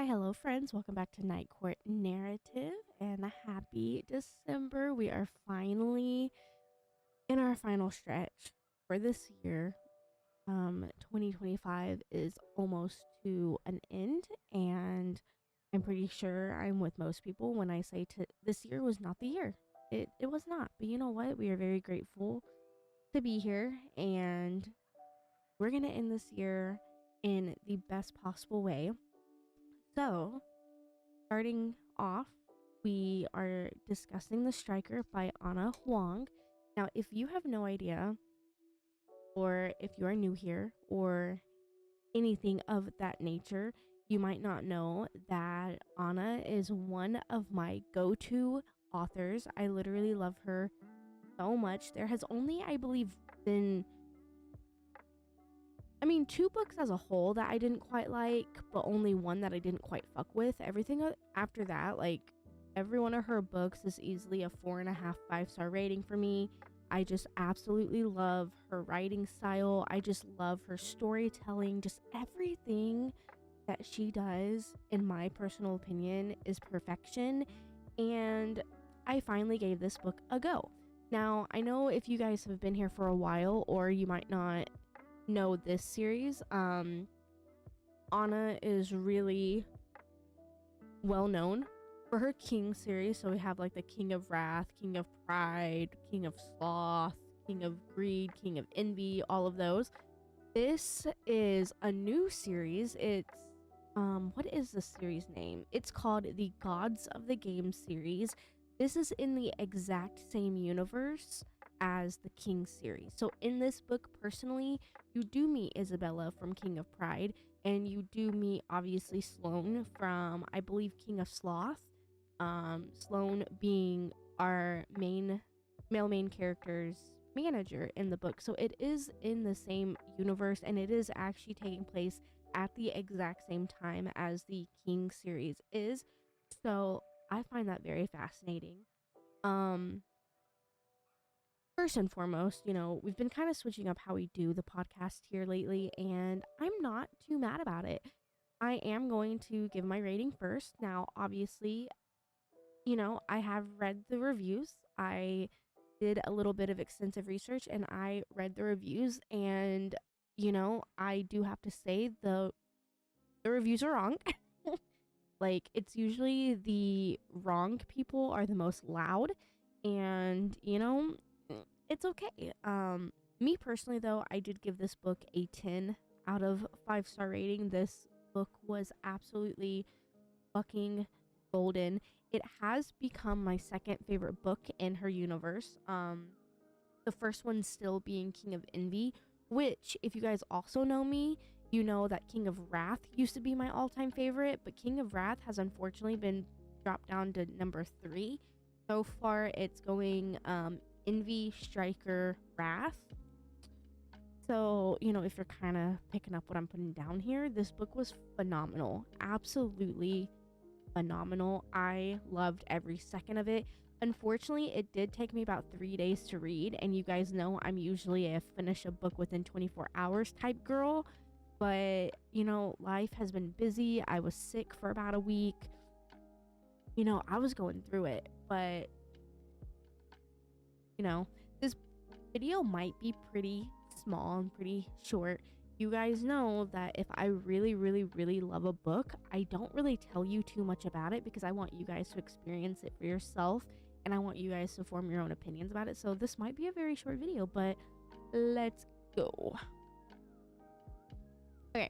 Hi, hello, friends. Welcome back to Night Court Narrative and happy December. We are finally in our final stretch for this year. 2025 is almost to an end, and I'm pretty sure I'm with most people when I say this year was not the year. It was not. But you know what? We are very grateful to be here, and we're going to end this year in the best possible way. So, starting off, we are discussing The Striker by Anna Huang. Now, if you have no idea, or if you are new here, or anything of that nature, you might not know that Anna is one of my go-to authors. I literally love her so much. There has only, I believe, been two books as a whole that I didn't quite like, but only one that I didn't quite fuck with. Everything after that, like every one of her books is easily a 4.5, 5-star rating for me. I just absolutely love her writing style. I just love her storytelling. Just everything that she does, in my personal opinion, is perfection. And I finally gave this book a go. Now, I know if you guys have been here for a while, or you might not know this series, Anna is really well known for her King series. So we have like the King of Wrath, King of Pride, King of Sloth, King of Greed, King of Envy, all of those. This is a new series. It's what is the series name? It's called the Gods of the Game series. This is in the exact same universe as the King series. So in this book, personally, you do meet Isabella from King of Pride, and you do meet obviously Sloane from, I believe, King of Sloth. Sloane being our main character's manager in the book. So it is in the same universe, and it is actually taking place at the exact same time as the King series is. So I find that very fascinating. First and foremost, we've been kind of switching up how we do the podcast here lately, and I'm not too mad about it. I am going to give my rating first. Now, obviously, I have read the reviews. I did a little bit of extensive research, and I read the reviews, and, I do have to say the reviews are wrong. Like, it's usually the wrong people are the most loud, and, it's okay. Me personally, though, I did give this book a 10 out of 5-star rating. This book was absolutely fucking golden. It has become my second favorite book in her universe. The first one still being King of Envy, which, if you guys also know me, you know that King of Wrath used to be my all-time favorite, but King of Wrath has unfortunately been dropped down to number 3. So far, it's going Envy, Striker, Wrath. So, if you're kind of picking up what I'm putting down here, this book was phenomenal. Absolutely phenomenal. I loved every second of it. Unfortunately, it did take me about 3 days to read, and you guys know I'm usually a finish a book within 24 hours type girl. But, life has been busy. I was sick for about a week. I was going through it, but this video might be pretty small and pretty short. You guys know that if I really, really, really love a book, I don't really tell you too much about it because I want you guys to experience it for yourself, and I want you guys to form your own opinions about it. So this might be a very short video, but let's go. Okay,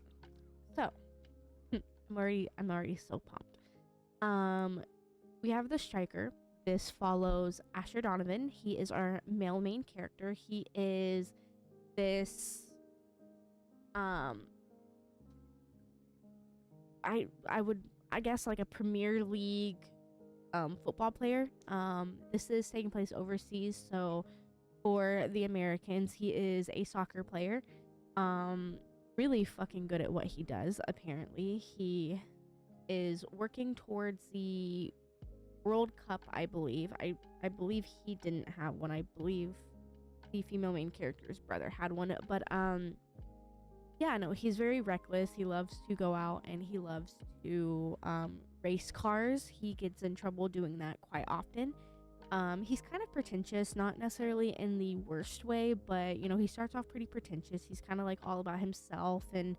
so I'm already so pumped. We have The Striker. This follows Asher Donovan. He is our male main character. He is this I guess like a Premier League football player. This is taking place overseas, so for the Americans, he is a soccer player. Really fucking good at what he does. Apparently, he is working towards the World Cup, I believe. I believe he didn't have one. I believe the female main character's brother had one. But yeah, no, he's very reckless. He loves to go out and he loves to race cars. He gets in trouble doing that quite often. He's kind of pretentious, not necessarily in the worst way, but he starts off pretty pretentious. He's kind of like all about himself and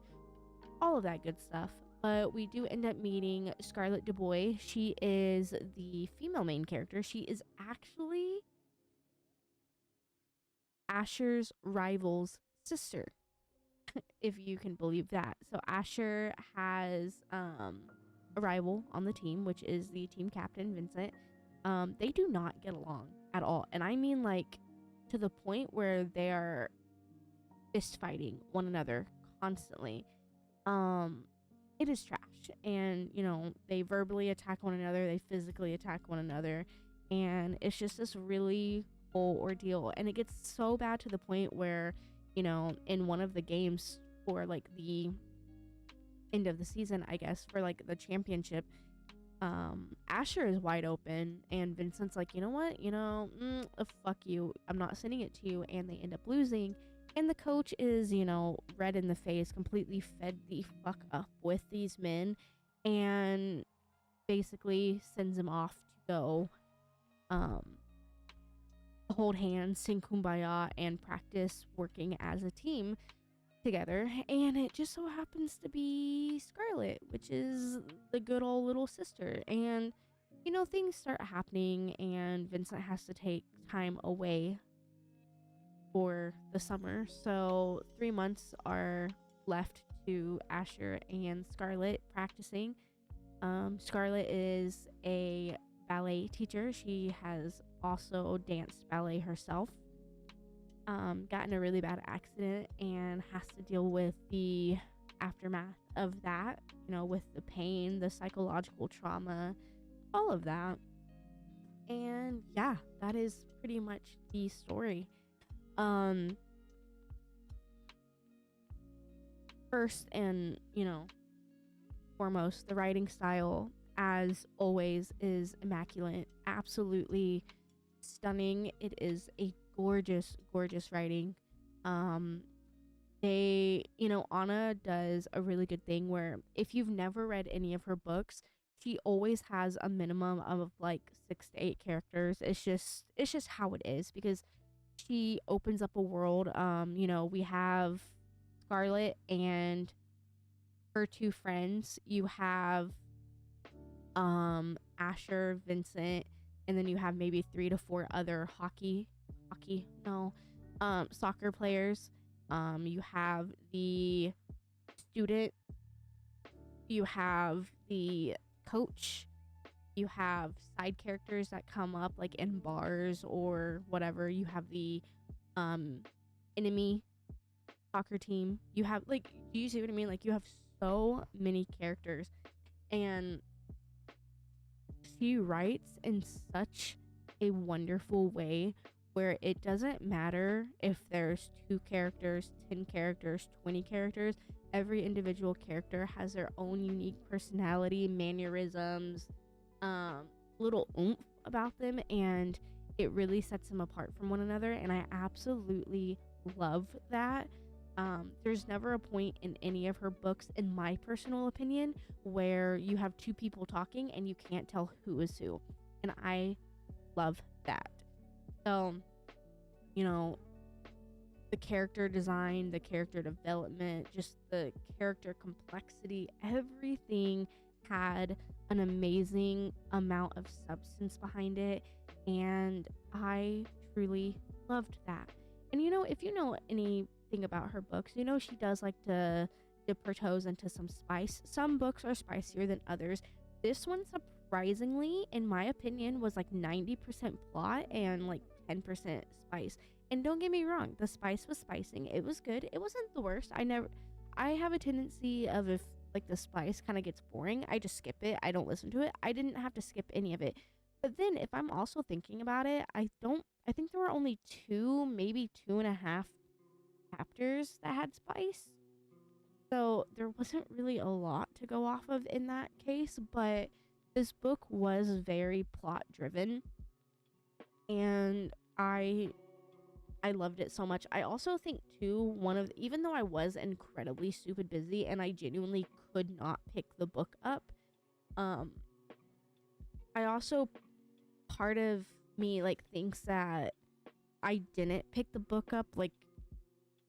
all of that good stuff. But we do end up meeting Scarlett DuBois. She is the female main character. She is actually Asher's rival's sister, if you can believe that. So Asher has a rival on the team, which is the team captain, Vincent. They do not get along at all. And I mean, like, to the point where they are fist fighting one another constantly. It is trash. And, they verbally attack one another, they physically attack one another. And it's just this really whole ordeal. And it gets so bad to the point where, in one of the games for like the end of the season, I guess, for like the championship, Asher is wide open and Vincent's like, you know what, fuck you, I'm not sending it to you, and they end up losing. And the coach is, red in the face, completely fed the fuck up with these men, and basically sends him off to go hold hands, sing kumbaya, and practice working as a team together. And it just so happens to be Scarlett, which is the good old little sister. And things start happening and Vincent has to take time away for the summer. So 3 months are left to Asher and Scarlett practicing. Scarlett is a ballet teacher. She has also danced ballet herself. Got in a really bad accident and has to deal with the aftermath of that, with the pain, the psychological trauma, all of that. And yeah, that is pretty much the story. First and, foremost, the writing style, as always, is immaculate. Absolutely stunning. It is a gorgeous, gorgeous writing. Anna does a really good thing where if you've never read any of her books, she always has a minimum of like 6 to 8 characters. It's just how it is, because she opens up a world. We have Scarlett and her 2 friends. You have Asher, Vincent, and then you have maybe 3 to 4 other soccer players. You have the student, you have the coach, you have side characters that come up like in bars or whatever. You have the enemy soccer team. You have, like, do you see what I mean? Like, you have so many characters, and she writes in such a wonderful way where it doesn't matter if there's 2 characters, 10 characters, 20 characters. Every individual character has their own unique personality, mannerisms, little oomph about them, and it really sets them apart from one another. And I absolutely love that. There's never a point in any of her books, in my personal opinion, where you have 2 people talking and you can't tell who is who. And I love that. So, the character design, the character development, just the character complexity, everything had an amazing amount of substance behind it. And I truly loved that. And if you know anything about her books, she does like to dip her toes into some spice. Some books are spicier than others. This one, surprisingly, in my opinion, was like 90% plot and like 10% spice. And don't get me wrong, the spice was spicing. It was good. It wasn't the worst. I have a tendency of, if like the spice kind of gets boring, I just skip it. I don't listen to it. I didn't have to skip any of it. But then if I'm also thinking about it, I think there were only 2, maybe 2.5 chapters that had spice. So there wasn't really a lot to go off of in that case, but this book was very plot driven, and I I loved it so much. I also think too, even though I was incredibly stupid busy and I genuinely could not pick the book up, um I also, part of me like thinks that I didn't pick the book up like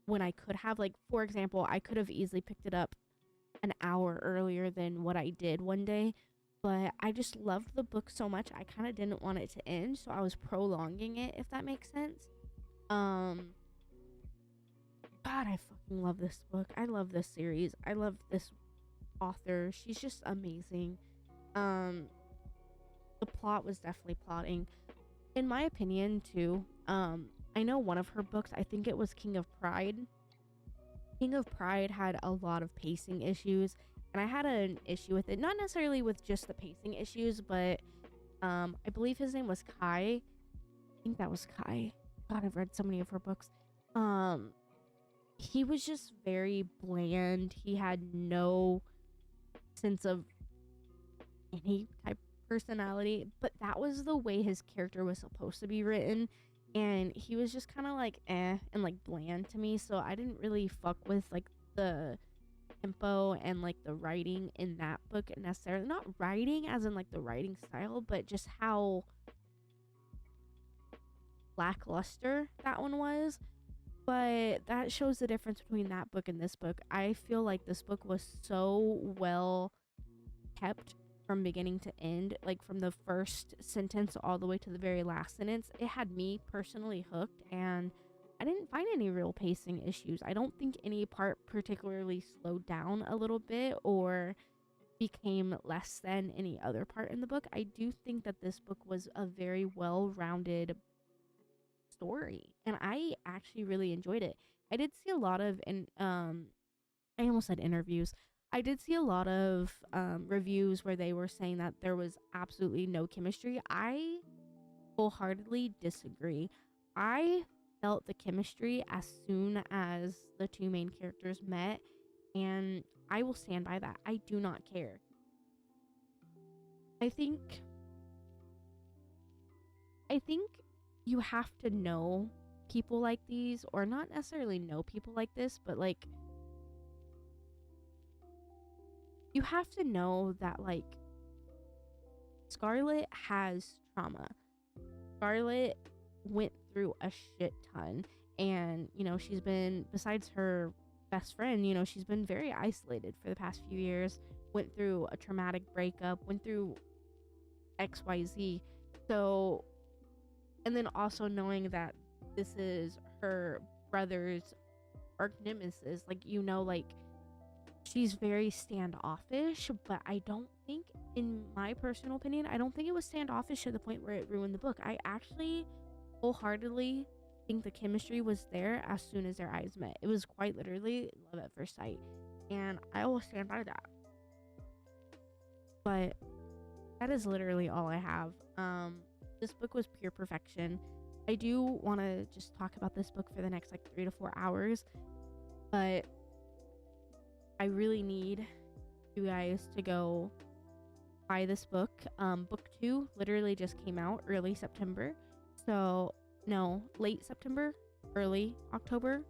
when I could have. Like, for example, I could have easily picked it up an hour earlier than what I did one day, but I just loved the book so much. I kind of didn't want it to end, so I was prolonging it, if that makes sense. Um God, I fucking love this book. I love this series. I love this author. She's just amazing. Um the plot was definitely plotting. In my opinion, too. I know one of her books, I think it was King of Pride. King of Pride had a lot of pacing issues, and I had an issue with it. Not necessarily with just the pacing issues, but I believe his name was Kai. I think that was Kai. God, I've read so many of her books. Um, he was just very bland. He had no sense of any type of personality, but that was the way his character was supposed to be written. And he was just kind of like and like bland to me, so I didn't really fuck with like the tempo and like the writing in that book necessarily. Not writing as in like the writing style, but just how lackluster that one was. But that shows the difference between that book and this book. I feel like this book was so well kept from beginning to end, like from the first sentence all the way to the very last sentence. It had me personally hooked, and I didn't find any real pacing issues. I don't think any part particularly slowed down a little bit or became less than any other part in the book. I do think that this book was a very well-rounded story, and I actually really enjoyed it. I did see a lot of I almost said interviews. I did see a lot of reviews where they were saying that there was absolutely no chemistry. I wholeheartedly disagree. I felt the chemistry as soon as the two main characters met, and I will stand by that. I do not care. I think I think you have to know people like these, or not necessarily know people like this, but like you have to know that like Scarlett has trauma. Scarlett went through a shit ton, and she's been, besides her best friend, she's been very isolated for the past few years. Went through a traumatic breakup, went through XYZ. So, and then also knowing that this is her brother's arch nemesis, like like she's very standoffish, but I don't think, in my personal opinion, I don't think it was standoffish to the point where it ruined the book. I actually wholeheartedly think the chemistry was there as soon as their eyes met. It was quite literally love at first sight, and I will stand by that. But that is literally all I have. This book was pure perfection. I do want to just talk about this book for the next like 3 to 4 hours, but I really need you guys to go buy this book. Book 2 literally just came out early September. So, no, late September, early October.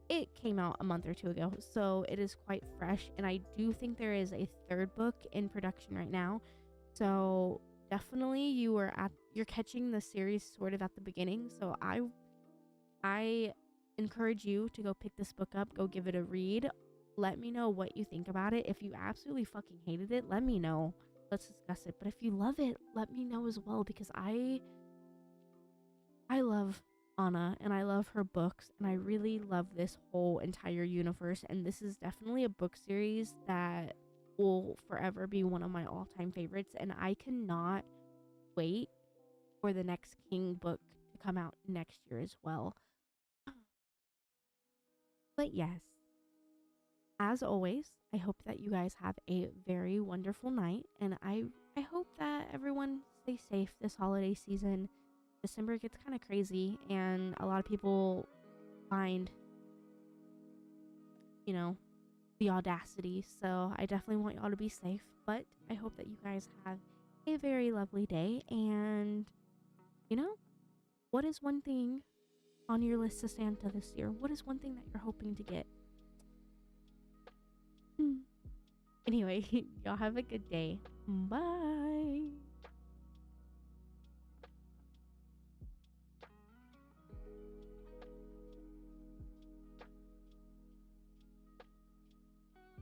It came out a month or two ago, so it is quite fresh. And I do think there is a third book in production right now. So definitely you're catching the series sort of at the beginning. So I encourage you to go pick this book up, go give it a read. Let me know what you think about it. If you absolutely fucking hated it, let me know. Let's discuss it. But if you love it, let me know as well, because I love Anna, and I love her books, and I really love this whole entire universe, and this is definitely a book series that will forever be one of my all-time favorites, and I cannot wait for the next King book to come out next year as well. But yes, as always, I hope that you guys have a very wonderful night, and I hope that everyone stays safe this holiday season. December gets kind of crazy, and a lot of people find, the audacity. So I definitely want y'all to be safe, but I hope that you guys have a very lovely day. And, what is one thing on your list to Santa this year? What is one thing that you're hoping to get? Anyway, y'all have a good day. Bye.